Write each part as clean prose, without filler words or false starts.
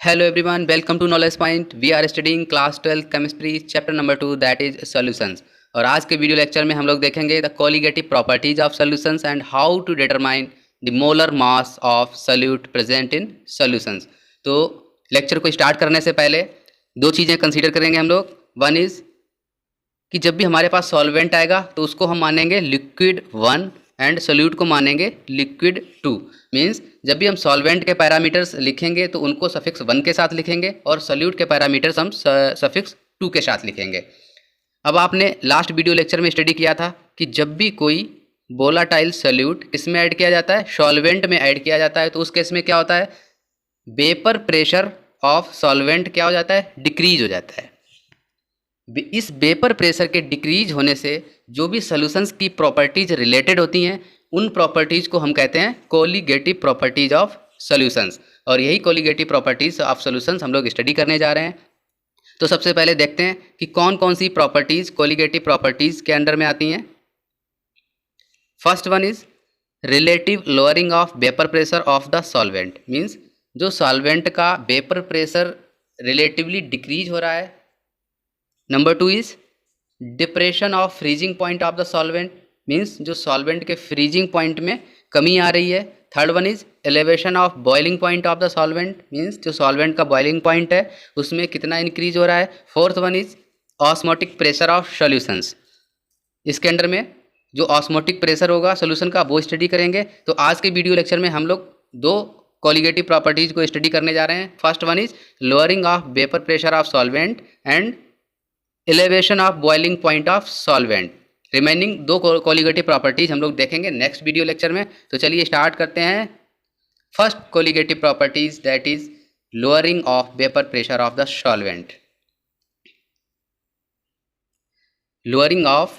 Hello everyone, welcome to Knowledge Point. We are studying class 12 chemistry chapter number 2 that is solutions. और आज के video lecture में हम लोग देखेंगे the colligative properties of solutions and how to determine the molar mass of solute present in solutions. तो lecture को start करने से पहले दो चीज़ें कंसीडर करेंगे हम लोग। वन इज़ कि जब भी हमारे पास सॉल्वेंट आएगा तो उसको हम मानेंगे लिक्विड 1 एंड सोल्यूट को मानेंगे लिक्विड 2। मीन्स जब भी हम सॉल्वेंट के पैरामीटर्स लिखेंगे तो उनको सफिक्स 1 के साथ लिखेंगे और सोल्यूट के पैरामीटर्स हम सफिक्स 2 के साथ लिखेंगे। अब आपने लास्ट वीडियो लेक्चर में स्टडी किया था कि जब भी कोई वोलाटाइल सोल्यूट किसमें ऐड किया जाता है, सॉल्वेंट में ऐड किया जाता है, तो उस केस में क्या होता है, वेपर प्रेशर ऑफ सॉल्वेंट क्या हो जाता है, डिक्रीज हो जाता है। इस वेपर प्रेशर के डिक्रीज होने से जो भी सॉल्यूशंस की प्रॉपर्टीज रिलेटेड होती हैं उन प्रॉपर्टीज को हम कहते हैं कोलिगेटिव प्रॉपर्टीज ऑफ सॉल्यूशंस। और यही कोलिगेटिव प्रॉपर्टीज ऑफ सॉल्यूशंस हम लोग स्टडी करने जा रहे हैं। तो सबसे पहले देखते हैं कि कौन कौन सी प्रॉपर्टीज कोलिगेटिव प्रॉपर्टीज के अंडर में आती हैं। First one is relative lowering of vapour pressure of the solvent. Means जो सॉल्वेंट का वेपर प्रेशर रिलेटिवली डिक्रीज हो रहा है। Number 2 is depression of freezing point of the solvent. Means जो सॉल्वेंट के फ्रीजिंग पॉइंट में कमी आ रही है। Third one is elevation of boiling point of the solvent. Means जो सॉल्वेंट का बॉइलिंग पॉइंट है उसमें कितना इंक्रीज हो रहा है। Fourth one is osmotic pressure of solutions. इसके अंडर में जो ऑस्मोटिक प्रेशर होगा सोल्यूशन का वो स्टडी करेंगे। तो आज के वीडियो लेक्चर में हम लोग दो कोलिगेटिव प्रॉपर्टीज को स्टडी करने जा रहे हैं। First one is lowering of vapour pressure of solvent and elevation of boiling point of solvent. Remaining दो कोलिगेटिव प्रॉपर्टीज हम लोग देखेंगे नेक्स्ट वीडियो लेक्चर में। तो चलिए स्टार्ट करते हैं। First colligative properties that is lowering of vapour pressure of the solvent. Lowering of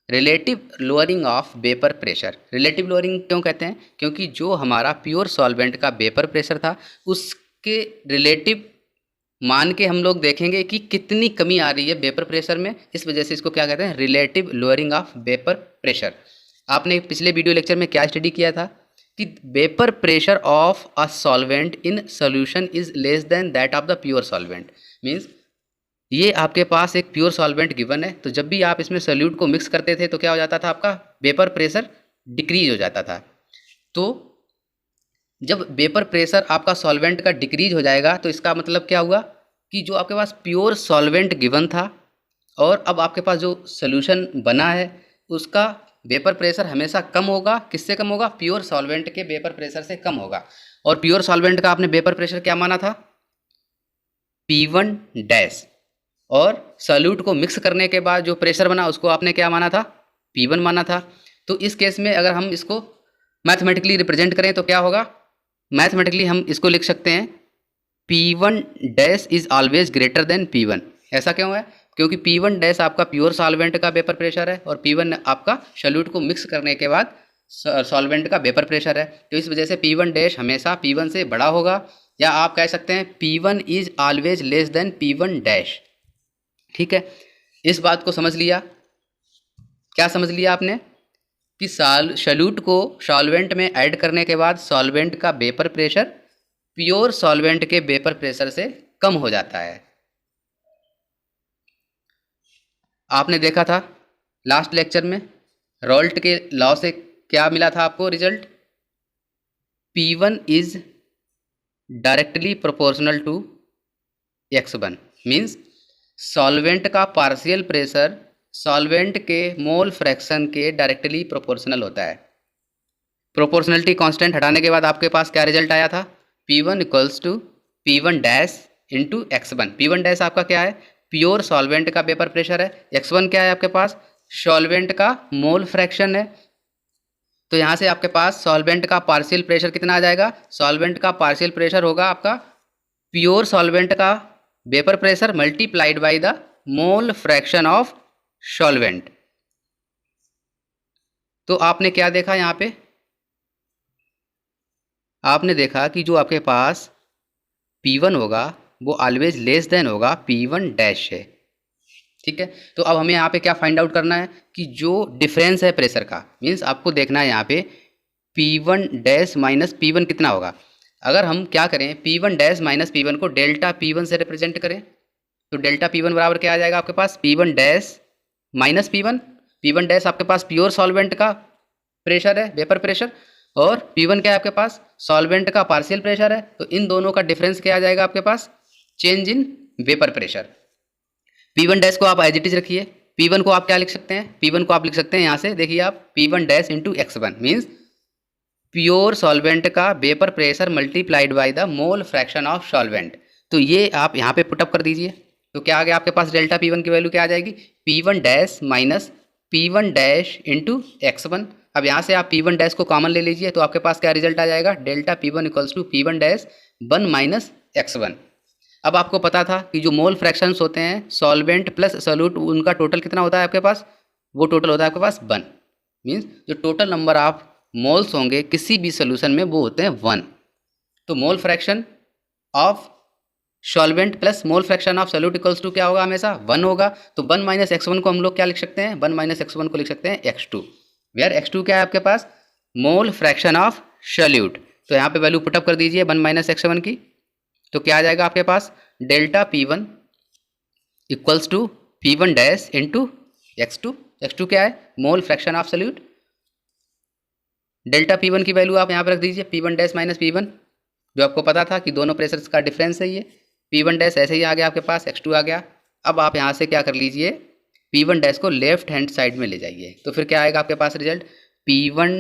relative lowering of vapour pressure. Relative lowering क्यों कहते हैं, क्योंकि जो हमारा प्योर सॉल्वेंट का वेपर प्रेशर था उसके रिलेटिव मान के हम लोग देखेंगे कि कितनी कमी आ रही है वेपर प्रेशर में। इस वजह से इसको क्या कहते हैं, relative lowering of vapour pressure. आपने पिछले वीडियो लेक्चर में क्या स्टडी किया था कि vapour pressure of a solvent in solution is less than that of the pure solvent. Means ये आपके पास एक प्योर सॉल्वेंट गिवन है, तो जब भी आप इसमें सोल्यूट को मिक्स करते थे तो क्या हो जाता था, आपका वेपर प्रेशर डिक्रीज हो जाता था। तो जब वेपर प्रेशर आपका सॉल्वेंट का डिक्रीज हो जाएगा तो इसका मतलब क्या हुआ कि जो आपके पास प्योर सॉल्वेंट गिवन था और अब आपके पास जो सोल्यूशन बना है उसका वेपर प्रेशर हमेशा कम होगा। किससे कम होगा, प्योर सॉल्वेंट के वेपर प्रेशर से कम होगा। और प्योर सॉल्वेंट का आपने वेपर प्रेशर क्या माना था, P1 डैश। और सोल्यूट को मिक्स करने के बाद जो प्रेशर बना उसको आपने क्या माना था, P1 माना था। तो इस केस में अगर हम इसको मैथमेटिकली रिप्रेजेंट करें तो क्या होगा, मैथमेटिकली हम इसको लिख सकते हैं P1 dash is always greater than P1। ऐसा क्यों है, क्योंकि P1 डैश आपका प्योर सॉल्वेंट का वेपर प्रेशर है और P1 आपका सोल्यूट को मिक्स करने के बाद सॉल्वेंट का वेपर प्रेशर है। तो इस वजह से P1 डैश हमेशा P1 से बड़ा होगा, या आप कह सकते हैं P1 is always less than P1 dash. ठीक है, इस बात को समझ लिया। क्या समझ लिया आपने कि सोल्यूट को सॉल्वेंट में ऐड करने के बाद सॉल्वेंट का वेपर प्रेशर प्योर सॉल्वेंट के वेपर प्रेशर से कम हो जाता है। आपने देखा था लास्ट लेक्चर में रॉल्ट के लॉ से क्या मिला था आपको result, P1 is directly proportional to X1। Means solvent का पार्शियल प्रेशर सॉल्वेंट के मोल फ्रैक्शन के डायरेक्टली प्रोपोर्शनल होता है। प्रोपोर्शनलिटी कांस्टेंट हटाने के बाद आपके पास क्या रिजल्ट आया था, P1 equals to P1 dash into X1। P1 dash आपका क्या है, प्योर सॉल्वेंट का वेपर प्रेशर है। X1 क्या है आपके पास, सॉल्वेंट का मोल फ्रैक्शन है। तो यहाँ से आपके पास सॉल्वेंट का पार्शियल प्रेशर कितना आ जाएगा, सॉल्वेंट का पार्शियल प्रेशर होगा आपका प्योर सॉल्वेंट का vapour pressure multiplied by the mole fraction of solvent. तो आपने क्या देखा, यहाँ पे आपने देखा कि जो आपके पास P1 होगा वो ऑलवेज लेस देन होगा P1 डैश है। ठीक है, तो अब हमें यहाँ पे क्या फाइंड आउट करना है कि जो डिफरेंस है प्रेशर का, मीन्स आपको देखना है यहाँ पे P1 डैश माइनस P1 कितना होगा। अगर हम क्या करें P1 डैश माइनस P1 को डेल्टा P1 से रिप्रेजेंट करें तो डेल्टा P1 बराबर क्या आ जाएगा आपके पास P1 dash minus P1। P1 dash आपके पास प्योर सॉल्वेंट का प्रेशर है, वेपर प्रेशर, और P1 क्या है आपके पास सॉल्वेंट का पार्शियल प्रेशर है। तो इन दोनों का डिफरेंस क्या आ जाएगा आपके पास change in vapour pressure. P1 dash को आप एज इट इज रखिए, P1 को आप क्या लिख सकते हैं, P1 को आप लिख सकते हैं यहाँ से देखिए आप P1 dash into x1 means pure solvent का vapour pressure multiplied by the mole fraction of solvent. तो ये आप यहाँ पे पुटअप कर दीजिए। तो क्या आ गया आपके पास डेल्टा P1 की वैल्यू क्या आ जाएगी P1 dash minus P1 dash into x1। अब यहाँ से आप P1 डैश को कॉमन ले लीजिए तो आपके पास क्या रिजल्ट आ जाएगा delta P1 equals to P1 dash 1 minus x1। अब आपको पता था कि जो मोल फ्रैक्शंस होते हैं सॉल्वेंट प्लस सॉल्यूट उनका टोटल कितना होता है आपके पास, वो टोटल होता है आपके पास 1 मीन्स जो टोटल नंबर ऑफ मोल्स होंगे किसी भी सोल्यूशन में वो होते हैं 1। तो mole fraction of solvent plus mole fraction of solute equals to क्या होगा हमेशा 1 होगा। तो 1 माइनस x1 को हम लोग क्या लिख सकते हैं 1 माइनस x1 को लिख सकते हैं x2 वेयर x2 क्या है आपके पास मोल फ्रैक्शन ऑफ सॉल्यूट। तो यहाँ पे वैल्यू पुटअप कर दीजिए 1 माइनस x1 की। तो क्या आ जाएगा आपके पास delta P1 equals to P1 dash into x2। x2 क्या है mole fraction of solute. Delta P1 की वैल्यू आप यहाँ पर रख दीजिए P1 डैश माइनस P1 जो आपको पता था कि दोनों प्रेशर्स का डिफरेंस है ये। P1 डैश ऐसे ही आ गया आपके पास x2 आ गया। अब आप यहाँ से क्या कर लीजिए P1 डैश को लेफ्ट हैंड साइड में ले जाइए तो फिर क्या आएगा आपके पास result P1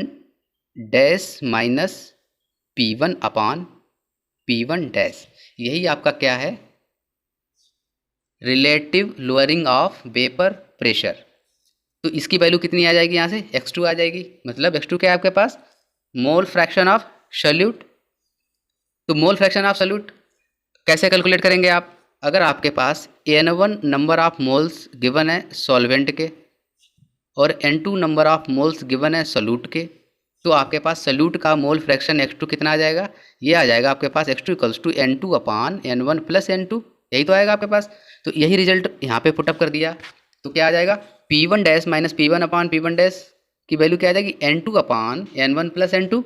dash minus P1 upon P1 dash. यही आपका क्या है relative lowering of vapour pressure. तो इसकी वैल्यू कितनी आ जाएगी यहाँ से x2 आ जाएगी। मतलब x2 क्या है आपके पास मोल फ्रैक्शन ऑफ सॉल्यूट। तो मोल फ्रैक्शन ऑफ सॉल्यूट कैसे कैलकुलेट करेंगे आप, अगर आपके पास N1 number of moles given है सॉल्वेंट के और N2 number of moles given है सॉल्यूट के, तो आपके पास सॉल्यूट का मोल फ्रैक्शन x2 कितना आ जाएगा, ये आ जाएगा आपके पास x2 equals to N2 upon N1 plus N2। यही तो आएगा आपके पास। तो यही रिजल्ट यहाँ पे पुटअप कर दिया तो क्या आ जाएगा P1 dash minus P1 upon P1 dash की वैल्यू क्या आ जाएगी N2 upon N1 plus N2।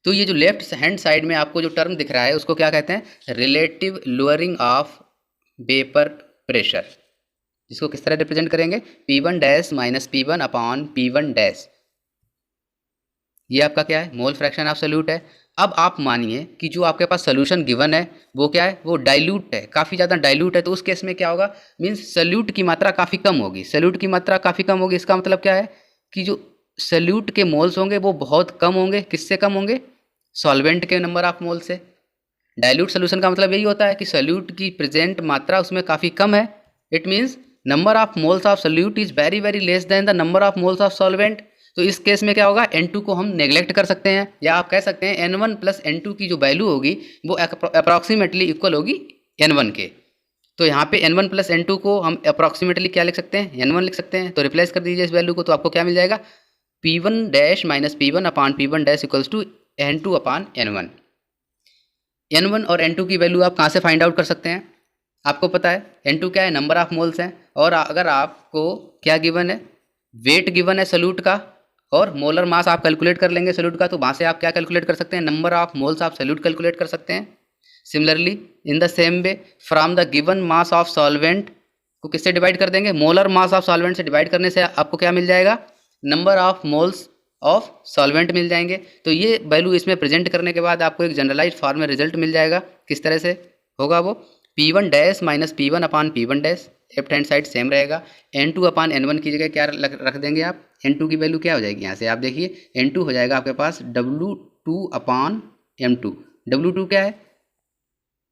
तो ये जो लेफ्ट हैंड साइड में आपको जो टर्म दिख रहा है उसको क्या कहते हैं relative lowering of vapour pressure, जिसको किस तरह रिप्रेजेंट करेंगे P1 dash minus P1 upon P1 dash. ये आपका क्या है मोल फ्रैक्शन ऑफ सॉल्यूट है। अब आप मानिए कि जो आपके पास सोल्यूशन गिवन है वो क्या है वो डाइल्यूट है, काफ़ी ज़्यादा डाइल्यूट है। तो उस केस में क्या होगा मीन्स सॉल्यूट की मात्रा काफ़ी कम होगी। सॉल्यूट की मात्रा काफ़ी कम होगी इसका मतलब क्या है कि जो सॉल्यूट के मोल्स होंगे वो बहुत कम होंगे। किससे कम होंगे सॉल्वेंट के नंबर ऑफ मोल से। डाइल्यूट सोल्यूशन का मतलब यही होता है कि सॉल्यूट की प्रेजेंट मात्रा उसमें काफ़ी कम है। It means number of moles of solute is very very less than the number of moles of solvent. तो इस केस में क्या होगा N2 को हम नेग्लेक्ट कर सकते हैं या आप कह सकते हैं N1 प्लस N2 की जो वैल्यू होगी वो अप्रॉक्सीमेटली इक्वल होगी N1 के। तो यहाँ पे N1 प्लस N2 को हम अप्रॉक्सीमेटली क्या लिख सकते हैं N1 लिख सकते हैं। तो रिप्लेस कर दीजिए इस वैल्यू को तो आपको क्या मिल जाएगा P1 dash minus P1 upon P1 dash equals to N2 upon N1। N1 और N2 की वैल्यू आप कहाँ से फाइंड आउट कर सकते हैं, आपको पता है N2 क्या है नंबर ऑफ मोल्स हैं और अगर आपको क्या गिवन है वेट गिवन है सॉल्यूट का और मोलर मास आप कैलकुलेट कर लेंगे सॉल्यूट का, तो वहाँ से आप क्या कैलकुलेट कर सकते हैं नंबर ऑफ मोल्स आप सॉल्यूट कैलकुलेट कर सकते हैं। Similarly in the same way from the given mass of solvent को किससे डिवाइड कर देंगे मोलर मास ऑफ सॉल्वेंट से डिवाइड करने से आपको क्या मिल जाएगा number of moles of solvent मिल जाएंगे। तो ये वैल्यू इसमें प्रेजेंट करने के बाद आपको एक जनरलाइज फॉर्म में रिजल्ट मिल जाएगा। किस तरह से होगा वो P1 dash minus P1 upon P1 dash left hand side same रहेगा। N2 अपॉन N1 की जगह क्या रख देंगे आप N2 की वैल्यू क्या हो जाएगी यहाँ से आप देखिए N2 हो जाएगा आपके पास W2 अपॉन M2। W2 क्या है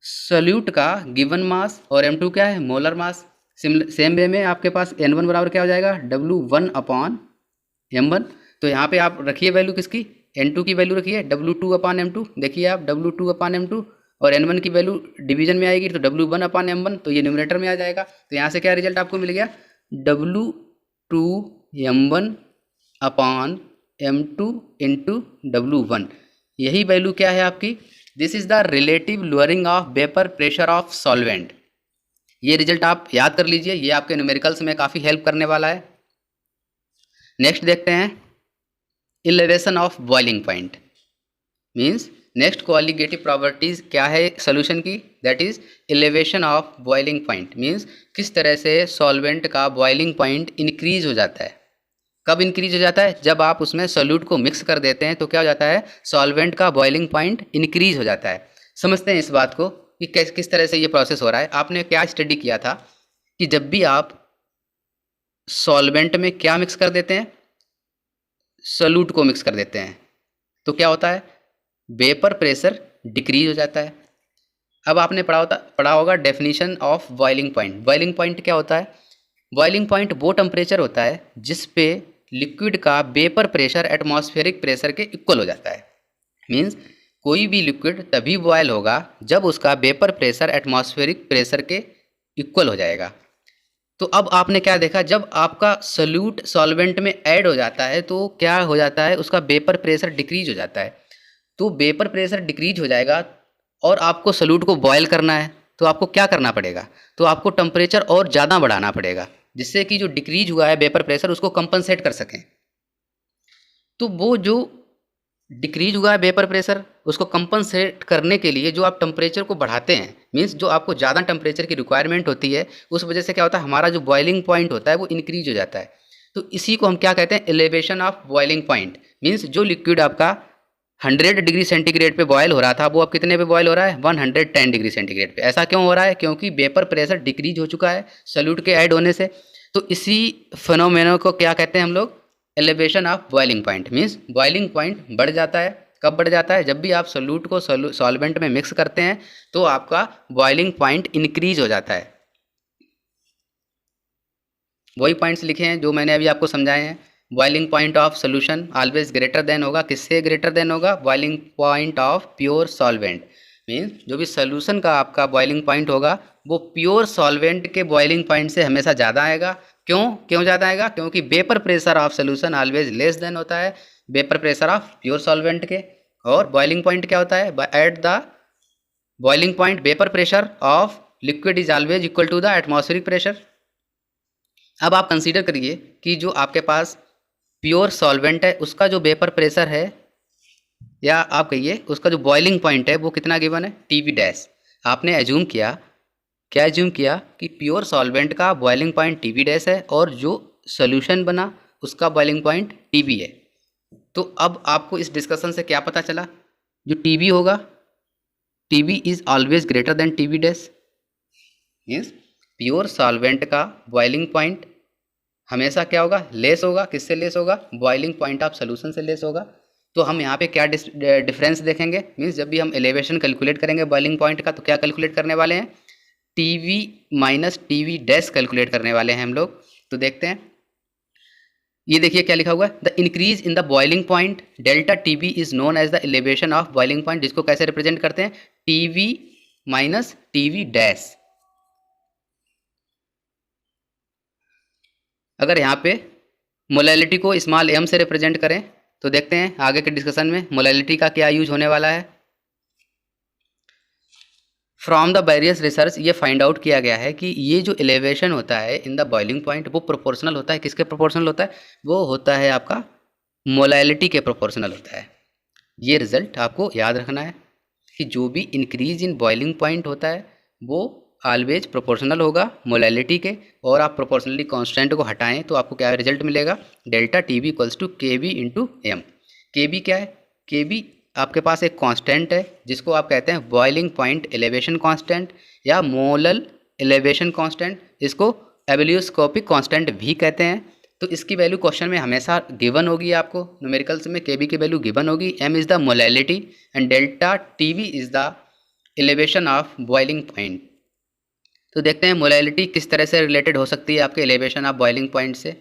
सॉल्यूट का गिवन मास और M2 क्या है मोलर मास। सेम वे में आपके पास N1 बराबर क्या हो जाएगा W1 अपॉन M1। तो यहाँ पे आप रखिए वैल्यू किसकी N2 की वैल्यू रखिए W2 अपॉन M2। देखिए आप W2 अपॉन M2 और N1 की वैल्यू डिवीजन में आएगी तो W1 अपॉन M1 तो ये न्यूमरेटर में आ जाएगा। तो यहाँ से क्या रिजल्ट आपको मिल गया W2 M1 upon M2 into W1। यही वैल्यू क्या है आपकी this is the relative lowering of vapour pressure of solvent. ये रिजल्ट आप याद कर लीजिए, ये आपके न्यूमेरिकल्स में काफ़ी हेल्प करने वाला है। नेक्स्ट देखते हैं elevation of boiling point. Means next colligative properties क्या है सोल्यूशन की, that is elevation of boiling point. Means किस तरह से सॉल्वेंट का बॉइलिंग पॉइंट इंक्रीज हो जाता है। कब इंक्रीज हो जाता है? जब आप उसमें सोल्यूट को मिक्स कर देते हैं तो क्या हो जाता है, सॉल्वेंट का बॉइलिंग पॉइंट इंक्रीज हो जाता है। समझते हैं इस बात को कि किस तरह से ये प्रोसेस हो रहा है। आपने क्या स्टडी किया था कि जब भी आप सॉल्वेंट में क्या मिक्स कर देते हैं, सोल्यूट को मिक्स कर देते हैं, तो क्या होता है, वेपर प्रेशर डिक्रीज हो जाता है। अब आपने पढ़ा होगा definition of boiling point. Boiling point क्या होता है? बॉइलिंग पॉइंट वो टेम्परेचर होता है जिस पे लिक्विड का वेपर प्रेशर एटमॉस्फेरिक प्रेशर के इक्वल हो जाता है। मीन्स कोई भी लिक्विड तभी बॉयल होगा जब उसका वेपर प्रेशर एटमॉस्फेरिक प्रेशर के इक्वल हो जाएगा। तो अब आपने क्या देखा, जब आपका सोल्यूट सॉल्वेंट में ऐड हो जाता है तो क्या हो जाता है, उसका वेपर प्रेशर डिक्रीज हो जाता है। तो वेपर प्रेशर डिक्रीज हो जाएगा और आपको सोल्यूट को बॉयल करना है तो आपको क्या करना पड़ेगा, तो आपको टेम्परेचर और ज़्यादा बढ़ाना पड़ेगा जिससे कि जो डिक्रीज हुआ है वेपर प्रेशर उसको कंपनसेट कर सकें। तो वो जो डिक्रीज हुआ है वेपर प्रेशर उसको कंपनसेट करने के लिए जो आप टेम्परेचर को बढ़ाते हैं, मीन्स जो आपको ज़्यादा टेम्परेचर की रिक्वायरमेंट होती है, उस वजह से क्या होता है, हमारा जो बॉइलिंग पॉइंट होता है वो इंक्रीज हो जाता है। तो इसी को हम क्या कहते हैं, elevation of boiling point. Means जो लिक्विड आपका 100 डिग्री सेंटीग्रेड पे बॉयल हो रहा था वो अब कितने पे बॉयल हो रहा है, 110 डिग्री सेंटीग्रेड पे। ऐसा क्यों हो रहा है? क्योंकि वेपर प्रेशर डिक्रीज हो चुका है सोल्यूट के ऐड होने से। तो इसी फिनोमेना को क्या कहते हैं हम लोग, elevation of boiling point. Means boiling point बढ़ जाता है। कब बढ़ जाता है? जब भी आप सोल्यूट को सॉल्वेंट में मिक्स करते हैं तो आपका बॉइलिंग पॉइंट इंक्रीज हो जाता है। वही पॉइंट्स लिखे हैं जो मैंने अभी आपको समझाए हैं। Boiling point of solution always greater than होगा, किससे ग्रेटर देन होगा, boiling point of pure solvent. Means जो भी सोल्यूशन का आपका बॉइलिंग पॉइंट होगा वो प्योर सॉल्वेंट के बॉइलिंग पॉइंट से हमेशा ज़्यादा आएगा। क्यों ज़्यादा आएगा? क्योंकि vapour pressure of solution always less than होता है vapour pressure of pure solvent के। और बॉइलिंग पॉइंट क्या होता है, at the boiling point vapour pressure of liquid is always equal to the atmospheric pressure. अब आप कंसीडर करिए कि जो आपके पास प्योर सॉल्वेंट है उसका जो वेपर प्रेशर है, या आप कहिए उसका जो बॉइलिंग पॉइंट है वो कितना गिवन है, टीवी डैश। आपने एज्यूम किया, क्या एज्यूम किया कि प्योर सॉल्वेंट का बॉइलिंग पॉइंट टीवी डैश है और जो सोल्यूशन बना उसका बॉइलिंग पॉइंट टीवी है। तो अब आपको इस डिस्कशन से क्या पता चला, जो टीवी होगा, TV is always greater than TV dash. Means pure solvent का बॉइलिंग पॉइंट हमेशा क्या होगा, लेस होगा। किससे लेस होगा, बॉइलिंग पॉइंट ऑफ सोल्यूशन से लेस होगा। तो हम यहाँ पे क्या डिफरेंस देखेंगे, मीन्स जब भी हम एलिवेशन कैलकुलेट करेंगे बॉइलिंग पॉइंट का तो क्या कैलकुलेट करने वाले हैं, TV minus TV dash calculate करने वाले हैं हम लोग। तो देखते हैं, ये देखिए क्या लिखा हुआ है, the increase in the boiling point delta TV is known as the elevation of boiling point, जिसको कैसे रिप्रेजेंट करते हैं, टीवी माइनस टीवी डैश। अगर यहाँ पे मोलैलिटी को स्मॉल एम से रिप्रेजेंट करें तो देखते हैं आगे के डिस्कशन में मोलैलिटी का क्या यूज होने वाला है। फ्रॉम द वेरियस रिसर्च ये फाइंड आउट किया गया है कि ये जो एलिवेशन होता है इन द बॉइलिंग पॉइंट वो प्रोपोर्शनल होता है। किसके प्रोपोर्शनल होता है, वो होता है आपका मोलैलिटी के प्रोपोर्शनल होता है। ये रिजल्ट आपको याद रखना है कि जो भी इंक्रीज इन बॉइलिंग पॉइंट होता है वो ऑलवेज प्रोपोर्शनल होगा मोलैलिटी के। और आप प्रोपोर्शनली कांस्टेंट को हटाएं तो आपको क्या रिजल्ट मिलेगा, delta T B equals to K B into M. K B क्या है, के बी आपके पास एक कांस्टेंट है जिसको आप कहते हैं बॉइलिंग पॉइंट एलिवेशन कांस्टेंट या मोलल एलिवेशन कांस्टेंट। इसको एबलियोस्कोपिक कांस्टेंट भी कहते हैं। तो इसकी वैल्यू क्वेश्चन में हमेशा गिवन होगी, आपको न्यूमेरिकल्स में के बी की वैल्यू गिवन होगी। M is the molality and delta T B is the elevation of boiling point. तो देखते हैं मोलैलिटी किस तरह से रिलेटेड हो सकती है आपके एलिवेशन ऑफ बॉइलिंग पॉइंट से।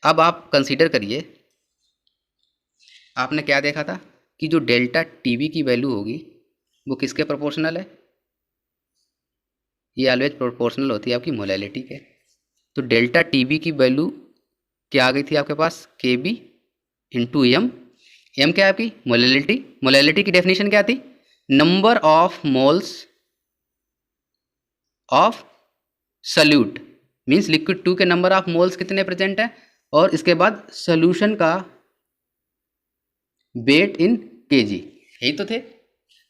अब आप कंसीडर करिए, आपने क्या देखा था कि जो डेल्टा टीवी की वैल्यू होगी वो किसके प्रोपोर्शनल है, ये ऑलवेज प्रोपोर्शनल होती है आपकी मोलैलिटी के। तो डेल्टा टीवी की वैल्यू क्या आ गई थी आपके पास, के बी इंटू एम। एम क्या है आपकी मोलैलिटी। मोलैलिटी की डेफिनेशन क्या थी, number of moles of solute. Means liquid 2 के नंबर ऑफ मोल्स कितने प्रेजेंट हैं, और इसके बाद सोल्यूशन का वेट इन केजी, यही तो थे।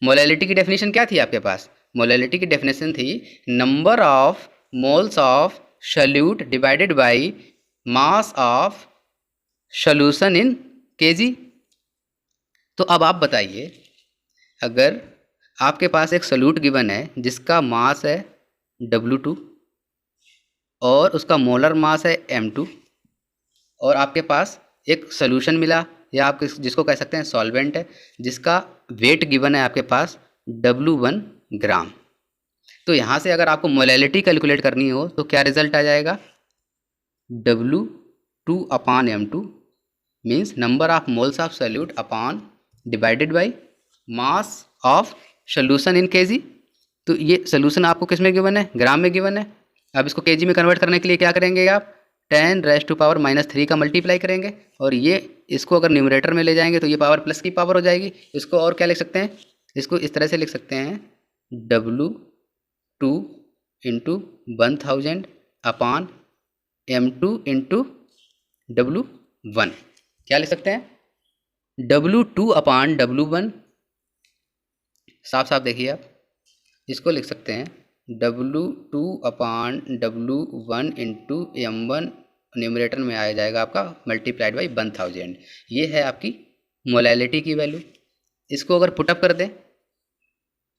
मोलैलिटी की डेफिनेशन क्या थी आपके पास? मोलैलिटी की डेफिनेशन थी number of moles of solute divided by mass of solution in KG. तो अब आप बताइए, अगर आपके पास एक सॉल्यूट गिवन है जिसका मास है W2 और उसका मोलर मास है M2, और आपके पास एक सॉल्यूशन मिला या आप जिसको कह सकते हैं सॉल्वेंट है जिसका वेट गिवन है आपके पास W1 ग्राम। तो यहाँ से अगर आपको मोलैलिटी कैलकुलेट करनी हो तो क्या रिजल्ट आ जाएगा? W2 upon M2 means number of moles of solute upon divided by mass of solution in KG. तो ये सॉल्यूशन आपको किस में गिवन है? ग्राम में गिवन है। अब इसको केजी में कन्वर्ट करने के लिए क्या करेंगे आप? 10⁻³ का मल्टीप्लाई करेंगे, और ये इसको अगर न्यूमरेटर में ले जाएंगे तो ये पावर प्लस की पावर हो जाएगी। इसको और क्या लिख सकते हैं? इसको इस तरह से लिख सकते हैं W2 into 1000 upon M2 into W1। क्या लिख सकते हैं? W2 अपॉन W1, साफ साफ देखिए आप, इसको लिख सकते हैं W2 upon W1 into M1, numerator में आ जाएगा आपका मल्टीप्लाइड बाई 1000। ये है आपकी मोलैलिटी की वैल्यू। इसको अगर पुटअप कर दें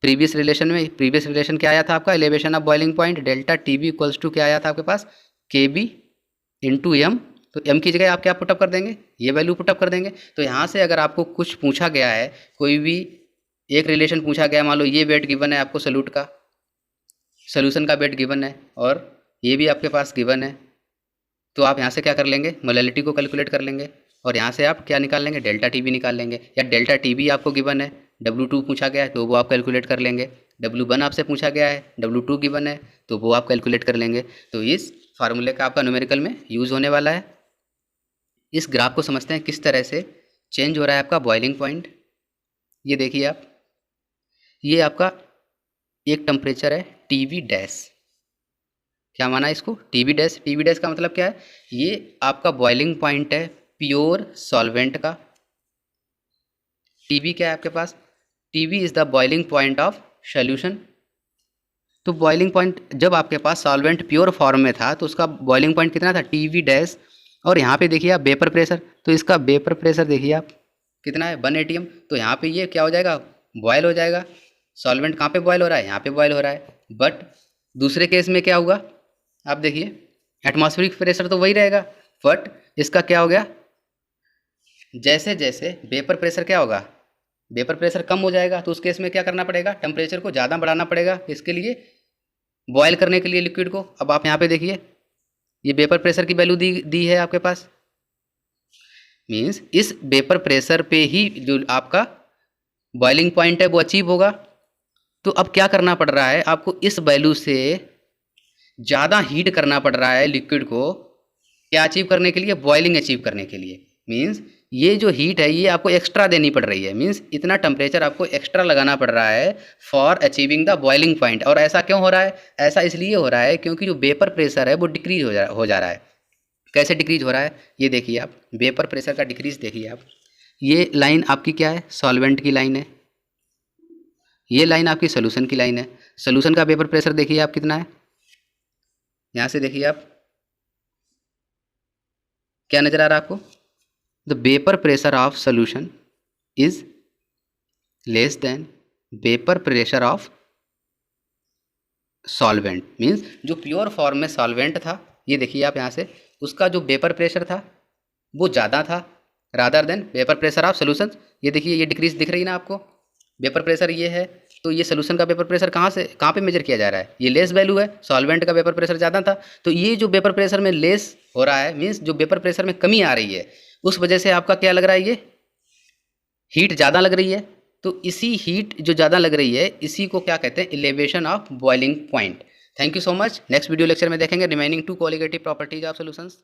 प्रीवियस रिलेशन क्या आया था आपका? Elevation of boiling point delta TB equals to क्या आया था आपके पास? KB into M। तो M की जगह आप क्या पुटअप कर देंगे? ये वैल्यू पुटअप कर देंगे। तो यहाँ से अगर आपको कुछ पूछा गया है, कोई भी एक रिलेशन पूछा गया, मान लो ये वेट गिवन है आपको सॉल्यूट का, सोल्यूशन का वेट गिवन है और ये भी आपके पास गिवन है, तो आप यहाँ से क्या कर लेंगे? मोलैलिटी को कैलकुलेट कर लेंगे, और यहाँ से आप क्या निकाल लेंगे? डेल्टा TB निकाल लेंगे। या डेल्टा TB आपको गिवन है, W2 पूछा गया है तो वो आप कैलकुलेट कर लेंगे। W1 आपसे पूछा गया है, W2 गिवन है तो वो आप कैलकुलेट कर लेंगे। तो इस फार्मूले का आपका न्यूमेरिकल में यूज़ होने वाला है। इस ग्राफ को समझते हैं किस तरह से चेंज हो रहा है आपका बॉइलिंग पॉइंट। ये देखिए आप, ये आपका एक टेम्परेचर है TB डैश। क्या माना इसको? TB dash. TB डैश का मतलब क्या है? ये आपका बॉइलिंग पॉइंट है प्योर सॉल्वेंट का। TB क्या है आपके पास? TB is the boiling point of solution. तो बॉइलिंग पॉइंट जब आपके पास सॉल्वेंट प्योर फॉर्म में था तो उसका बॉइलिंग पॉइंट कितना था? TB dash. और यहाँ पे देखिए आप वेपर प्रेशर, तो इसका वेपर प्रेशर देखिए आप कितना है? 1 atm। तो यहाँ पे ये क्या हो जाएगा? बॉयल हो जाएगा। सॉल्वेंट कहाँ पे बॉयल हो रहा है? यहाँ पे बॉयल हो रहा है। बट दूसरे केस में क्या होगा? आप देखिए एटमॉस्फेरिक प्रेशर तो वही रहेगा, बट इसका क्या हो गया? जैसे जैसे वेपर प्रेशर क्या होगा? वेपर प्रेशर कम हो जाएगा। तो उस केस में क्या करना पड़ेगा? टेम्परेचर को ज़्यादा बढ़ाना पड़ेगा इसके लिए, बॉयल करने के लिए लिक्विड को। अब आप यहाँ पे देखिए ये वेपर प्रेशर की वैल्यू दी है आपके पास, मीन्स इस वेपर प्रेशर पे ही जो आपका बॉइलिंग पॉइंट है वो अचीव होगा। तो अब क्या करना पड़ रहा है आपको? इस वैल्यू से ज़्यादा हीट करना पड़ रहा है लिक्विड को, क्या अचीव करने के लिए? बॉइलिंग अचीव करने के लिए। मीन्स ये जो हीट है ये आपको एक्स्ट्रा देनी पड़ रही है, मीन्स इतना टेम्परेचर आपको एक्स्ट्रा लगाना पड़ रहा है for achieving the boiling point. और ऐसा क्यों हो रहा है? ऐसा इसलिए हो रहा है क्योंकि जो वेपर प्रेशर है वो डिक्रीज हो जा रहा है। कैसे डिक्रीज हो रहा है? ये देखिए आप, वेपर प्रेशर का डिक्रीज देखिए आप। ये लाइन आपकी क्या है? सॉल्वेंट की लाइन है। ये लाइन आपकी सोल्यूशन की लाइन है। सोल्यूशन का वेपर प्रेशर देखिए आप कितना है? यहाँ से देखिए आप, क्या नज़र आ रहा है आपको? The vapour pressure of solution is less than vapour pressure of solvent. Means जो प्योर फॉर्म में सॉल्वेंट था, ये देखिए आप यहाँ से, उसका जो वेपर प्रेशर था वो ज़्यादा था rather than vapour pressure of solution. ये देखिए ये डिक्रीज दिख रही ना आपको? वेपर प्रेशर ये है, तो ये सोल्यूशन का वेपर प्रेशर कहाँ पे मेजर किया जा रहा है? ये लेस वैल्यू है, सॉल्वेंट का वेपर प्रेशर ज़्यादा था। तो ये जो वेपर प्रेशर में लेस हो रहा है, मीन्स जो वेपर प्रेशर में कमी आ रही है, उस वजह से आपका क्या लग रहा है? ये हीट ज़्यादा लग रही है। तो इसी हीट जो ज़्यादा लग रही है इसी को क्या कहते हैं? Elevation of boiling point. Thank you so much. Next video lecture में देखेंगे remaining 2 colligative properties of solutions.